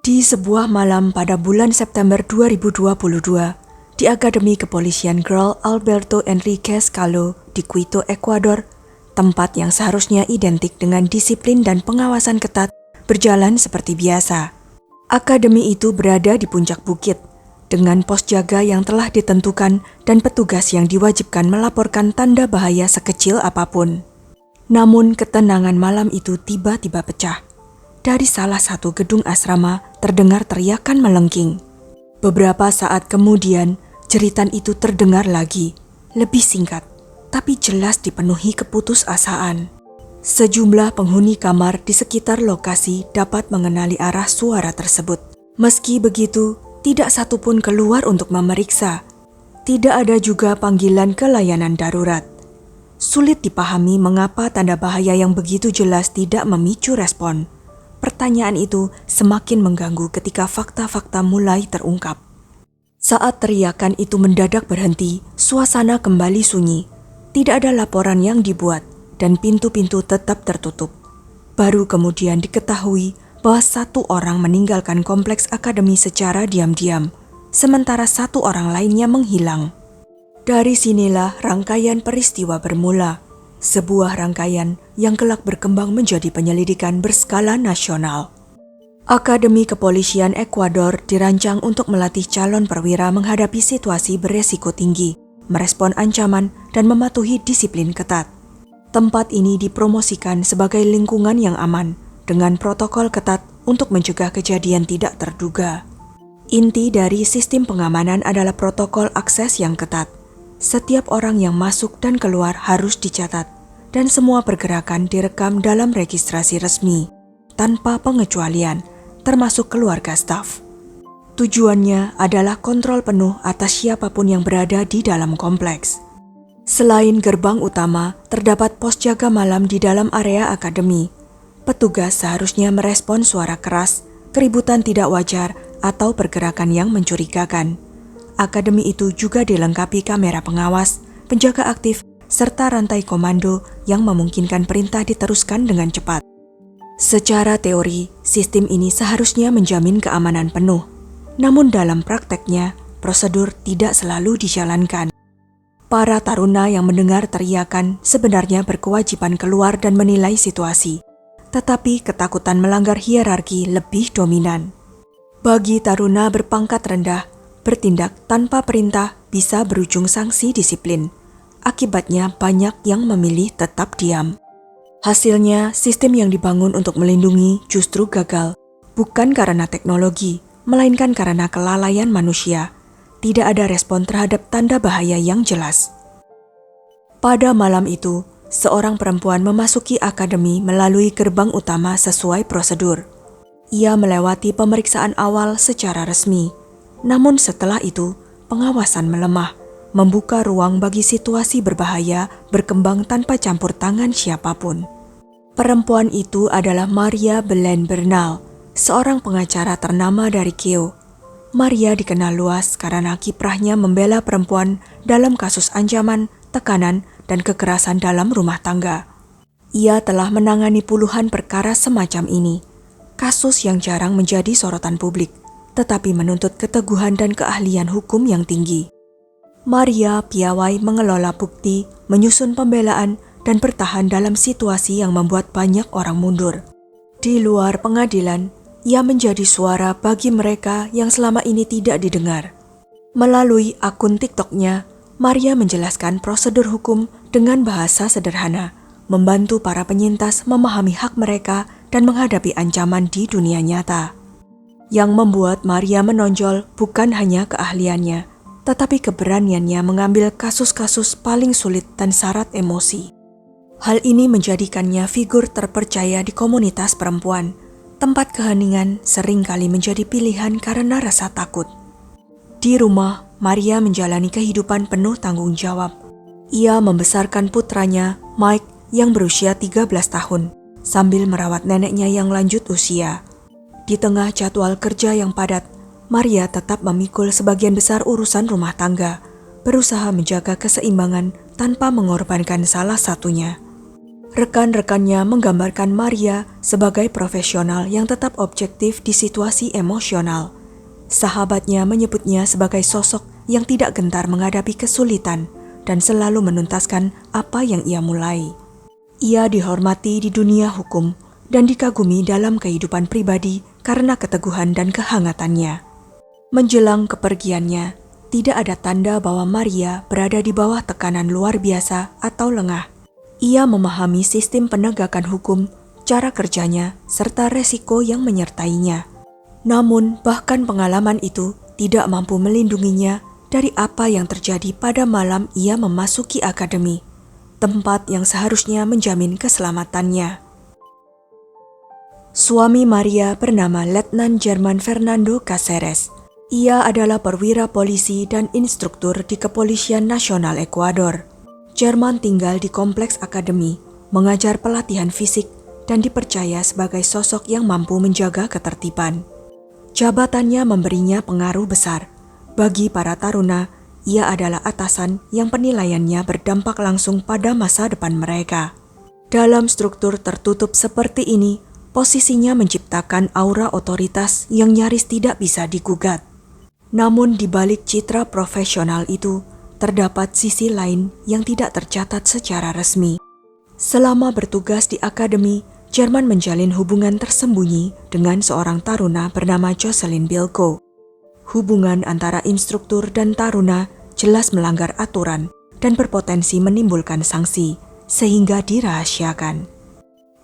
Di sebuah malam pada bulan September 2022, di Akademi Kepolisian General Alberto Enriquez Calvo di Quito, Ekuador, tempat yang seharusnya identik dengan disiplin dan pengawasan ketat, berjalan seperti biasa. Akademi itu berada di puncak bukit, dengan pos jaga yang telah ditentukan dan petugas yang diwajibkan melaporkan tanda bahaya sekecil apapun. Namun ketenangan malam itu tiba-tiba pecah. Dari salah satu gedung asrama terdengar teriakan melengking. Beberapa saat kemudian, jeritan itu terdengar lagi, lebih singkat, tapi jelas dipenuhi keputusasaan. Sejumlah penghuni kamar di sekitar lokasi dapat mengenali arah suara tersebut. Meski begitu, tidak satupun keluar untuk memeriksa. Tidak ada juga panggilan ke layanan darurat. Sulit dipahami mengapa tanda bahaya yang begitu jelas tidak memicu respon. Pertanyaan itu semakin mengganggu ketika fakta-fakta mulai terungkap. Saat teriakan itu mendadak berhenti, suasana kembali sunyi. Tidak ada laporan yang dibuat dan pintu-pintu tetap tertutup. Baru kemudian diketahui bahwa satu orang meninggalkan kompleks akademi secara diam-diam, sementara satu orang lainnya menghilang. Dari sinilah rangkaian peristiwa bermula. Sebuah rangkaian yang kelak berkembang menjadi penyelidikan berskala nasional. Akademi Kepolisian Ekuador dirancang untuk melatih calon perwira menghadapi situasi beresiko tinggi, merespon ancaman, dan mematuhi disiplin ketat. Tempat ini dipromosikan sebagai lingkungan yang aman, dengan protokol ketat untuk mencegah kejadian tidak terduga. Inti dari sistem pengamanan adalah protokol akses yang ketat. Setiap orang yang masuk dan keluar harus dicatat, dan semua pergerakan direkam dalam registrasi resmi, tanpa pengecualian, termasuk keluarga staf. Tujuannya adalah kontrol penuh atas siapapun yang berada di dalam kompleks. Selain gerbang utama, terdapat pos jaga malam di dalam area akademi. Petugas seharusnya merespon suara keras, keributan tidak wajar, atau pergerakan yang mencurigakan. Akademi itu juga dilengkapi kamera pengawas, penjaga aktif, serta rantai komando yang memungkinkan perintah diteruskan dengan cepat. Secara teori, sistem ini seharusnya menjamin keamanan penuh. Namun dalam prakteknya, prosedur tidak selalu dijalankan. Para taruna yang mendengar teriakan sebenarnya berkewajiban keluar dan menilai situasi. Tetapi ketakutan melanggar hierarki lebih dominan. Bagi taruna berpangkat rendah, bertindak tanpa perintah bisa berujung sanksi disiplin. Akibatnya banyak yang memilih tetap diam. Hasilnya, sistem yang dibangun untuk melindungi justru gagal. Bukan karena teknologi, melainkan karena kelalaian manusia. Tidak ada respon terhadap tanda bahaya yang jelas. Pada malam itu, seorang perempuan memasuki akademi melalui gerbang utama sesuai prosedur. Ia melewati pemeriksaan awal secara resmi. Namun setelah itu, pengawasan melemah, membuka ruang bagi situasi berbahaya berkembang tanpa campur tangan siapapun. Perempuan itu adalah Maria Belén Bernal, seorang pengacara ternama dari Quito. Maria dikenal luas karena kiprahnya membela perempuan dalam kasus ancaman, tekanan, dan kekerasan dalam rumah tangga. Ia telah menangani puluhan perkara semacam ini, kasus yang jarang menjadi sorotan publik, tetapi menuntut keteguhan dan keahlian hukum yang tinggi. Maria piawai mengelola bukti, menyusun pembelaan, dan bertahan dalam situasi yang membuat banyak orang mundur. Di luar pengadilan, ia menjadi suara bagi mereka yang selama ini tidak didengar. Melalui akun TikTok-nya, Maria menjelaskan prosedur hukum dengan bahasa sederhana, membantu para penyintas memahami hak mereka dan menghadapi ancaman di dunia nyata. Yang membuat Maria menonjol bukan hanya keahliannya, tetapi keberaniannya mengambil kasus-kasus paling sulit dan syarat emosi. Hal ini menjadikannya figur terpercaya di komunitas perempuan. Tempat keheningan seringkali menjadi pilihan karena rasa takut. Di rumah, Maria menjalani kehidupan penuh tanggung jawab. Ia membesarkan putranya, Mike, yang berusia 13 tahun, sambil merawat neneknya yang lanjut usia. Di tengah jadwal kerja yang padat, Maria tetap memikul sebagian besar urusan rumah tangga, berusaha menjaga keseimbangan tanpa mengorbankan salah satunya. Rekan-rekannya menggambarkan Maria sebagai profesional yang tetap objektif di situasi emosional. Sahabatnya menyebutnya sebagai sosok yang tidak gentar menghadapi kesulitan dan selalu menuntaskan apa yang ia mulai. Ia dihormati di dunia hukum dan dikagumi dalam kehidupan pribadi karena keteguhan dan kehangatannya. Menjelang kepergiannya, tidak ada tanda bahwa Maria berada di bawah tekanan luar biasa atau lengah. Ia memahami sistem penegakan hukum, cara kerjanya, serta resiko yang menyertainya. Namun, bahkan pengalaman itu tidak mampu melindunginya dari apa yang terjadi pada malam ia memasuki akademi, tempat yang seharusnya menjamin keselamatannya. Suami Maria bernama Letnan Jerman Fernando Caceres. Ia adalah perwira polisi dan instruktur di Kepolisian Nasional Ekuador. Jerman tinggal di kompleks akademi, mengajar pelatihan fisik, dan dipercaya sebagai sosok yang mampu menjaga ketertiban. Jabatannya memberinya pengaruh besar. Bagi para taruna, ia adalah atasan yang penilaiannya berdampak langsung pada masa depan mereka. Dalam struktur tertutup seperti ini, posisinya menciptakan aura otoritas yang nyaris tidak bisa digugat. Namun di balik citra profesional itu, terdapat sisi lain yang tidak tercatat secara resmi. Selama bertugas di akademi, Jerman menjalin hubungan tersembunyi dengan seorang taruna bernama Jocelyn Bilko. Hubungan antara instruktur dan taruna jelas melanggar aturan dan berpotensi menimbulkan sanksi, sehingga dirahasiakan.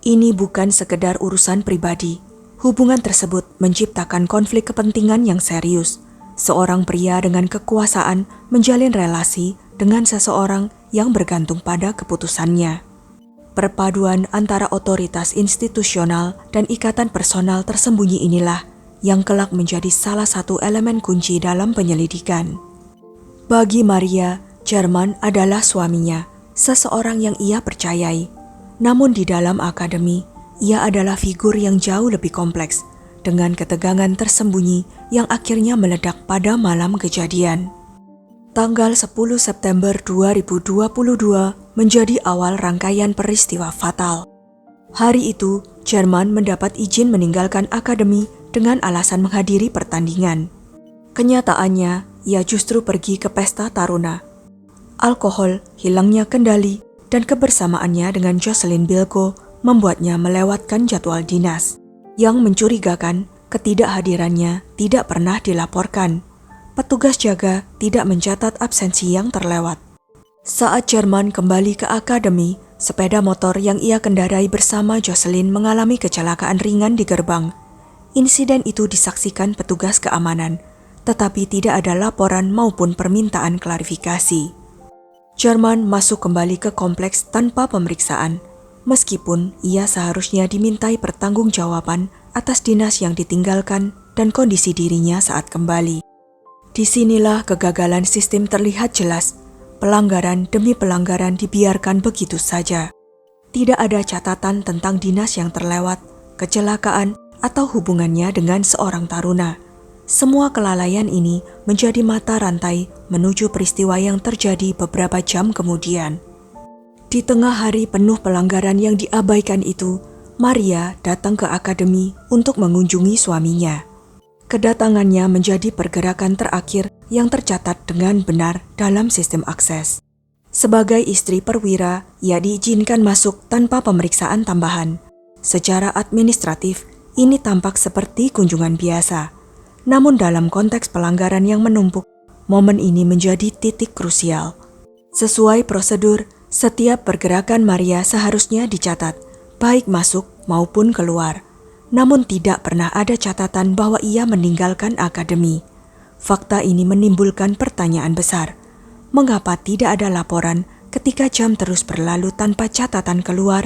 Ini bukan sekedar urusan pribadi. Hubungan tersebut menciptakan konflik kepentingan yang serius. Seorang pria dengan kekuasaan menjalin relasi dengan seseorang yang bergantung pada keputusannya. Perpaduan antara otoritas institusional dan ikatan personal tersembunyi inilah yang kelak menjadi salah satu elemen kunci dalam penyelidikan. Bagi Maria, Jerman adalah suaminya, seseorang yang ia percayai. Namun di dalam akademi, ia adalah figur yang jauh lebih kompleks, dengan ketegangan tersembunyi yang akhirnya meledak pada malam kejadian. Tanggal 10 September 2022 menjadi awal rangkaian peristiwa fatal. Hari itu, Jerman mendapat izin meninggalkan akademi dengan alasan menghadiri pertandingan. Kenyataannya, ia justru pergi ke pesta taruna. Alkohol, hilangnya kendali, dan kebersamaannya dengan Jocelyn Bilko membuatnya melewatkan jadwal dinas. Yang mencurigakan, ketidakhadirannya tidak pernah dilaporkan. Petugas jaga tidak mencatat absensi yang terlewat. Saat Jerman kembali ke akademi, sepeda motor yang ia kendarai bersama Jocelyn mengalami kecelakaan ringan di gerbang. Insiden itu disaksikan petugas keamanan, tetapi tidak ada laporan maupun permintaan klarifikasi. Jerman masuk kembali ke kompleks tanpa pemeriksaan, meskipun ia seharusnya dimintai pertanggungjawaban atas dinas yang ditinggalkan dan kondisi dirinya saat kembali. Disinilah kegagalan sistem terlihat jelas. Pelanggaran demi pelanggaran dibiarkan begitu saja. Tidak ada catatan tentang dinas yang terlewat, kecelakaan, atau hubungannya dengan seorang taruna. Semua kelalaian ini menjadi mata rantai menuju peristiwa yang terjadi beberapa jam kemudian. Di tengah hari penuh pelanggaran yang diabaikan itu, Maria datang ke akademi untuk mengunjungi suaminya. Kedatangannya menjadi pergerakan terakhir yang tercatat dengan benar dalam sistem akses. Sebagai istri perwira, ia diizinkan masuk tanpa pemeriksaan tambahan. Secara administratif, ini tampak seperti kunjungan biasa. Namun dalam konteks pelanggaran yang menumpuk, momen ini menjadi titik krusial. Sesuai prosedur, setiap pergerakan Maria seharusnya dicatat, baik masuk maupun keluar. Namun tidak pernah ada catatan bahwa ia meninggalkan akademi. Fakta ini menimbulkan pertanyaan besar. Mengapa tidak ada laporan ketika jam terus berlalu tanpa catatan keluar?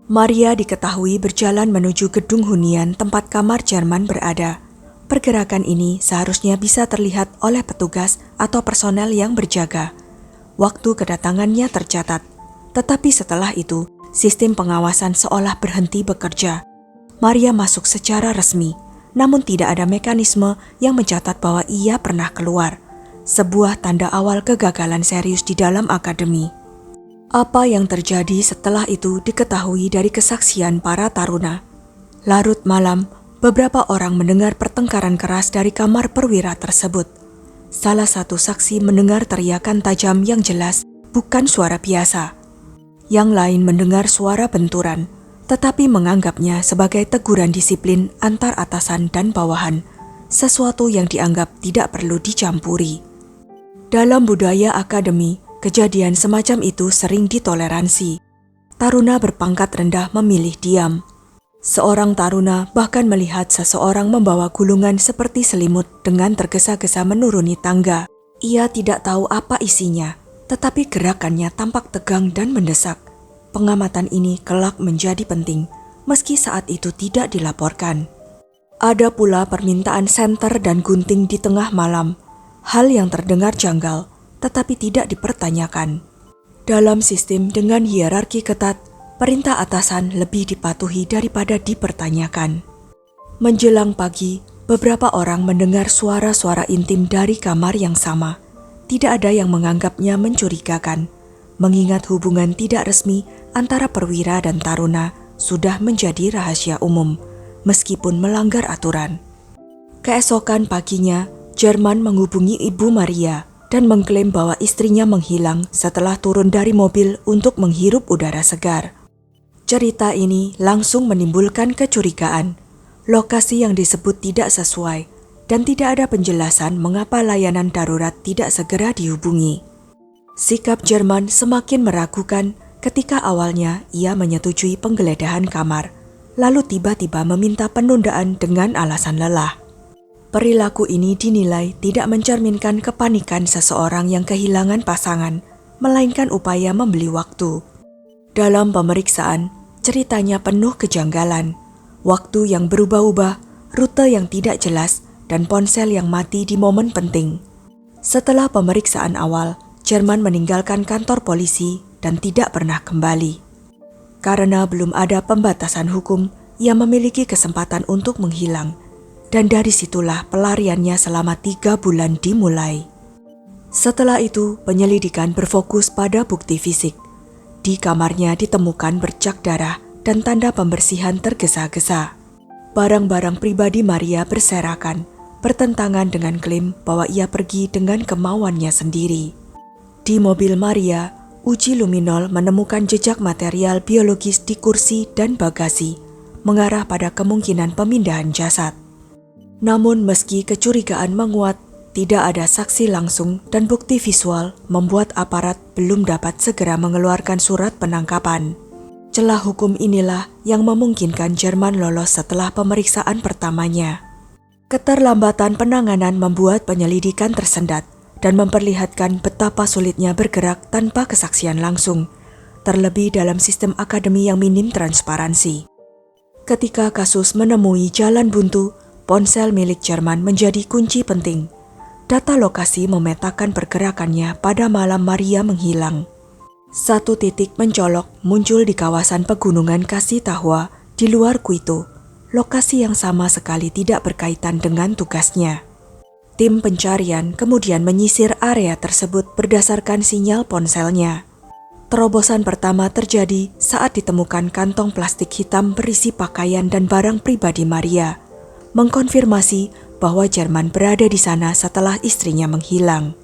Maria diketahui berjalan menuju gedung hunian tempat kamar Jerman berada. Pergerakan ini seharusnya bisa terlihat oleh petugas atau personel yang berjaga. Waktu kedatangannya tercatat, tetapi setelah itu, sistem pengawasan seolah berhenti bekerja. Maria masuk secara resmi, namun tidak ada mekanisme yang mencatat bahwa ia pernah keluar. Sebuah tanda awal kegagalan serius di dalam akademi. Apa yang terjadi setelah itu diketahui dari kesaksian para taruna. Larut malam, beberapa orang mendengar pertengkaran keras dari kamar perwira tersebut. Salah satu saksi mendengar teriakan tajam yang jelas, bukan suara biasa. Yang lain mendengar suara benturan, tetapi menganggapnya sebagai teguran disiplin antar atasan dan bawahan, sesuatu yang dianggap tidak perlu dicampuri. Dalam budaya akademi, kejadian semacam itu sering ditoleransi. Taruna berpangkat rendah memilih diam. Seorang taruna bahkan melihat seseorang membawa gulungan seperti selimut dengan tergesa-gesa menuruni tangga. Ia tidak tahu apa isinya, tetapi gerakannya tampak tegang dan mendesak. Pengamatan ini kelak menjadi penting, meski saat itu tidak dilaporkan. Ada pula permintaan senter dan gunting di tengah malam, hal yang terdengar janggal, tetapi tidak dipertanyakan. Dalam sistem dengan hierarki ketat, perintah atasan lebih dipatuhi daripada dipertanyakan. Menjelang pagi, beberapa orang mendengar suara-suara intim dari kamar yang sama. Tidak ada yang menganggapnya mencurigakan, mengingat hubungan tidak resmi antara perwira dan taruna sudah menjadi rahasia umum, meskipun melanggar aturan. Keesokan paginya, Jerman menghubungi Ibu Maria dan mengklaim bahwa istrinya menghilang setelah turun dari mobil untuk menghirup udara segar. Cerita ini langsung menimbulkan kecurigaan. Lokasi yang disebut tidak sesuai dan tidak ada penjelasan mengapa layanan darurat tidak segera dihubungi. Sikap Jerman semakin meragukan ketika awalnya ia menyetujui penggeledahan kamar, lalu tiba-tiba meminta penundaan dengan alasan lelah. Perilaku ini dinilai tidak mencerminkan kepanikan seseorang yang kehilangan pasangan, melainkan upaya membeli waktu. Dalam pemeriksaan, ceritanya penuh kejanggalan, waktu yang berubah-ubah, rute yang tidak jelas, dan ponsel yang mati di momen penting. Setelah pemeriksaan awal, Jerman meninggalkan kantor polisi dan tidak pernah kembali. Karena belum ada pembatasan hukum, ia memiliki kesempatan untuk menghilang, dan dari situlah pelariannya selama 3 bulan dimulai. Setelah itu, penyelidikan berfokus pada bukti fisik. Di kamarnya ditemukan bercak darah dan tanda pembersihan tergesa-gesa. Barang-barang pribadi Maria berserakan, bertentangan dengan klaim bahwa ia pergi dengan kemauannya sendiri. Di mobil Maria, uji luminol menemukan jejak material biologis di kursi dan bagasi, mengarah pada kemungkinan pemindahan jasad. Namun meski kecurigaan menguat, tidak ada saksi langsung dan bukti visual membuat aparat belum dapat segera mengeluarkan surat penangkapan. Celah hukum inilah yang memungkinkan Jerman lolos setelah pemeriksaan pertamanya. Keterlambatan penanganan membuat penyelidikan tersendat dan memperlihatkan betapa sulitnya bergerak tanpa kesaksian langsung, terlebih dalam sistem akademi yang minim transparansi. Ketika kasus menemui jalan buntu, ponsel milik Jerman menjadi kunci penting. Data lokasi memetakan pergerakannya pada malam Maria menghilang. Satu titik mencolok muncul di kawasan pegunungan Kasitahwa di luar Quito, lokasi yang sama sekali tidak berkaitan dengan tugasnya. Tim pencarian kemudian menyisir area tersebut berdasarkan sinyal ponselnya. Terobosan pertama terjadi saat ditemukan kantong plastik hitam berisi pakaian dan barang pribadi Maria, mengkonfirmasi bahwa Jerman berada di sana setelah istrinya menghilang.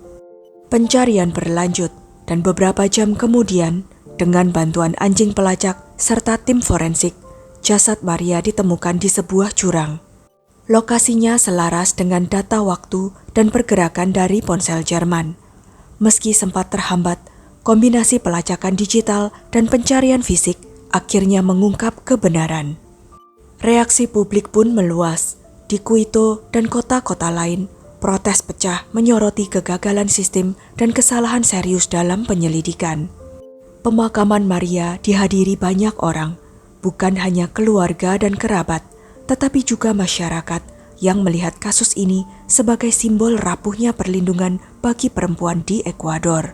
Pencarian berlanjut dan beberapa jam kemudian, dengan bantuan anjing pelacak serta tim forensik, jasad Maria ditemukan di sebuah jurang. Lokasinya selaras dengan data waktu dan pergerakan dari ponsel Jerman. Meski sempat terhambat, kombinasi pelacakan digital dan pencarian fisik akhirnya mengungkap kebenaran. Reaksi publik pun meluas. Di Quito dan kota-kota lain, protes pecah menyoroti kegagalan sistem dan kesalahan serius dalam penyelidikan. Pemakaman Maria dihadiri banyak orang, bukan hanya keluarga dan kerabat, tetapi juga masyarakat yang melihat kasus ini sebagai simbol rapuhnya perlindungan bagi perempuan di Ekuador.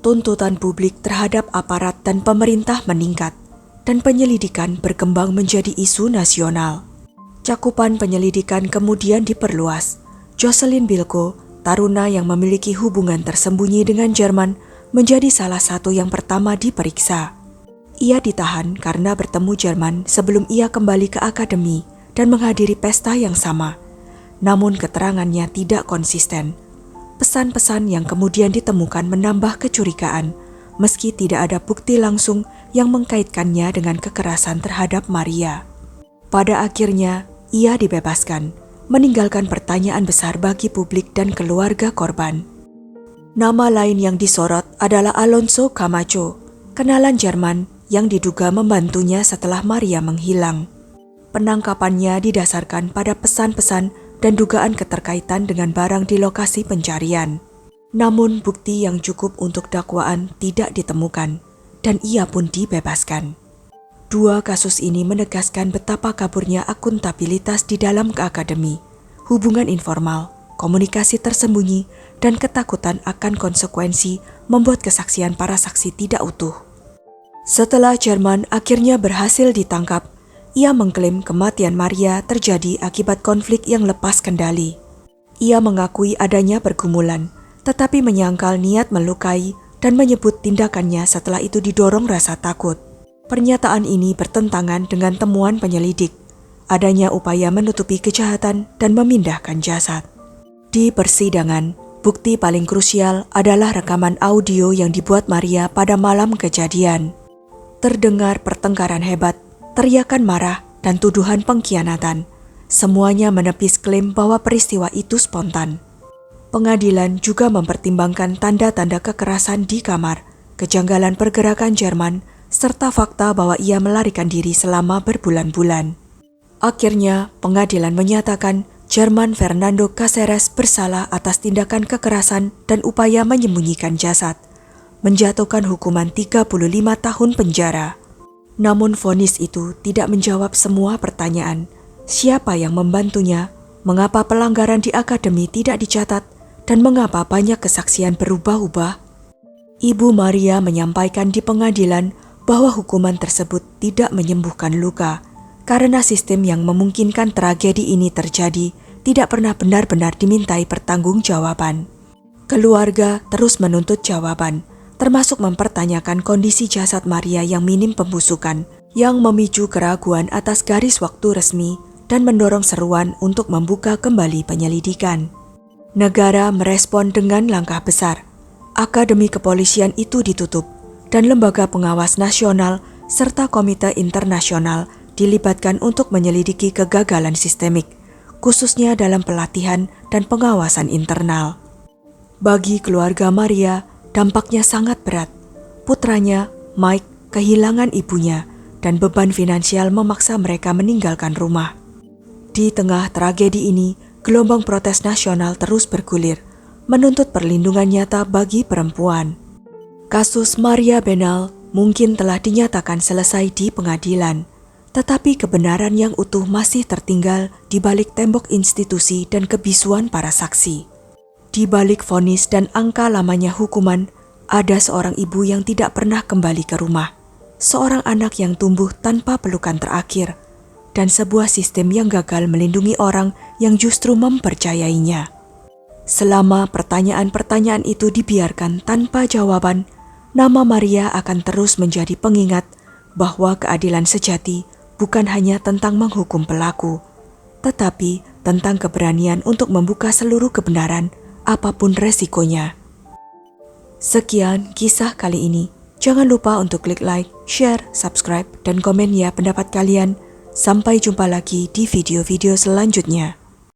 Tuntutan publik terhadap aparat dan pemerintah meningkat, dan penyelidikan berkembang menjadi isu nasional. Cakupan penyelidikan kemudian diperluas. Jocelyn Bilko, taruna yang memiliki hubungan tersembunyi dengan Jerman, menjadi salah satu yang pertama diperiksa. Ia ditahan karena bertemu Jerman sebelum ia kembali ke akademi dan menghadiri pesta yang sama. Namun keterangannya tidak konsisten. Pesan-pesan yang kemudian ditemukan menambah kecurigaan, meski tidak ada bukti langsung yang mengkaitkannya dengan kekerasan terhadap Maria. Pada akhirnya, ia dibebaskan, meninggalkan pertanyaan besar bagi publik dan keluarga korban. Nama lain yang disorot adalah Alonso Camacho, kenalan Jerman yang diduga membantunya setelah Maria menghilang. Penangkapannya didasarkan pada pesan-pesan dan dugaan keterkaitan dengan barang di lokasi pencarian. Namun bukti yang cukup untuk dakwaan tidak ditemukan, dan ia pun dibebaskan. Dua kasus ini menegaskan betapa kaburnya akuntabilitas di dalam akademi, hubungan informal, komunikasi tersembunyi, dan ketakutan akan konsekuensi membuat kesaksian para saksi tidak utuh. Setelah Jerman akhirnya berhasil ditangkap, ia mengklaim kematian Maria terjadi akibat konflik yang lepas kendali. Ia mengakui adanya pergumulan, tetapi menyangkal niat melukai dan menyebut tindakannya setelah itu didorong rasa takut. Pernyataan ini bertentangan dengan temuan penyelidik, adanya upaya menutupi kejahatan dan memindahkan jasad. Di persidangan, bukti paling krusial adalah rekaman audio yang dibuat Maria pada malam kejadian. Terdengar pertengkaran hebat, teriakan marah, dan tuduhan pengkhianatan. Semuanya menepis klaim bahwa peristiwa itu spontan. Pengadilan juga mempertimbangkan tanda-tanda kekerasan di kamar, kejanggalan pergerakan Jerman, serta fakta bahwa ia melarikan diri selama berbulan-bulan. Akhirnya, pengadilan menyatakan Jerman Fernando Cáceres bersalah atas tindakan kekerasan dan upaya menyembunyikan jasad, menjatuhkan hukuman 35 tahun penjara. Namun vonis itu tidak menjawab semua pertanyaan. Siapa yang membantunya? Mengapa pelanggaran di akademi tidak dicatat? Dan mengapa banyak kesaksian berubah-ubah? Ibu Maria menyampaikan di pengadilan bahwa hukuman tersebut tidak menyembuhkan luka, karena sistem yang memungkinkan tragedi ini terjadi tidak pernah benar-benar dimintai pertanggungjawaban. Keluarga terus menuntut jawaban, termasuk mempertanyakan kondisi jasad Maria yang minim pembusukan, yang memicu keraguan atas garis waktu resmi dan mendorong seruan untuk membuka kembali penyelidikan. Negara merespon dengan langkah besar. Akademi kepolisian itu ditutup, dan lembaga pengawas nasional serta komite internasional dilibatkan untuk menyelidiki kegagalan sistemik, khususnya dalam pelatihan dan pengawasan internal. Bagi keluarga Maria, dampaknya sangat berat. Putranya, Mike, kehilangan ibunya, dan beban finansial memaksa mereka meninggalkan rumah. Di tengah tragedi ini, gelombang protes nasional terus bergulir, menuntut perlindungan nyata bagi perempuan. Kasus Maria Benal mungkin telah dinyatakan selesai di pengadilan, tetapi kebenaran yang utuh masih tertinggal di balik tembok institusi dan kebisuan para saksi. Di balik vonis dan angka lamanya hukuman, ada seorang ibu yang tidak pernah kembali ke rumah, seorang anak yang tumbuh tanpa pelukan terakhir, dan sebuah sistem yang gagal melindungi orang yang justru mempercayainya. Selama pertanyaan-pertanyaan itu dibiarkan tanpa jawaban, nama Maria akan terus menjadi pengingat bahwa keadilan sejati bukan hanya tentang menghukum pelaku, tetapi tentang keberanian untuk membuka seluruh kebenaran, apapun resikonya. Sekian kisah kali ini. Jangan lupa untuk klik like, share, subscribe, dan komen ya pendapat kalian. Sampai jumpa lagi di video-video selanjutnya.